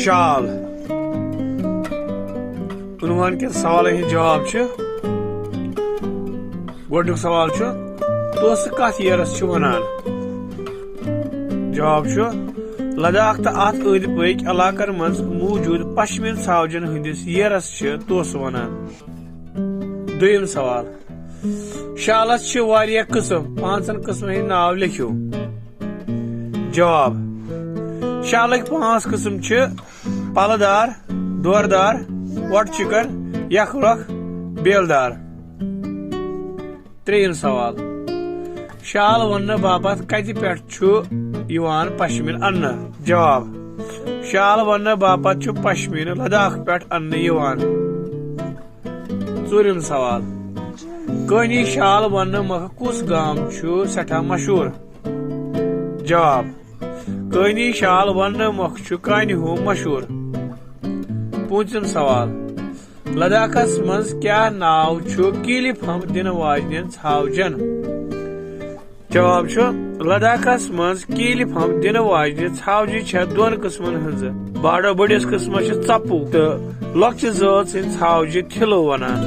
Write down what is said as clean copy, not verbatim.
शाल उन्वन के सवाल जवाब गोडुक सवाल तोस कथ येरस वनान जवाब लद्दाख तो अत अंद पक इलाकन मज मौजूद पश्मीन सावजन हंदिस येरस तोस वनान। दुयम सवाल शालस वारिया किस्म 5 किस्म नाव लिखियो जवाब शालक 5 किस्म पलदार दोरदार वट चिकन यखरख बेलदार। त्रेयम सवाल शाल वन बापत कत पे पश्मीन अन्न जवाब शाल वन बापत पश्मीन लद्दाख पे अन्न। चूरम सवाल कनी शाल वन मख कुस गाम सठा मशहूर जवाब कनी शाल वन मख कानि हो मशहूर। पूंचम सवाल लद्दाखस मज क्या नाव कीलिफ हम दिन वाजन छावजन जवाब लद्दाखस मज कीलिफ हम दिन वाजन छावजी 2 किस्मन हज बाड़ो बड़िस किस्म चपू तो लक्च जात छावजी थिलो वनान।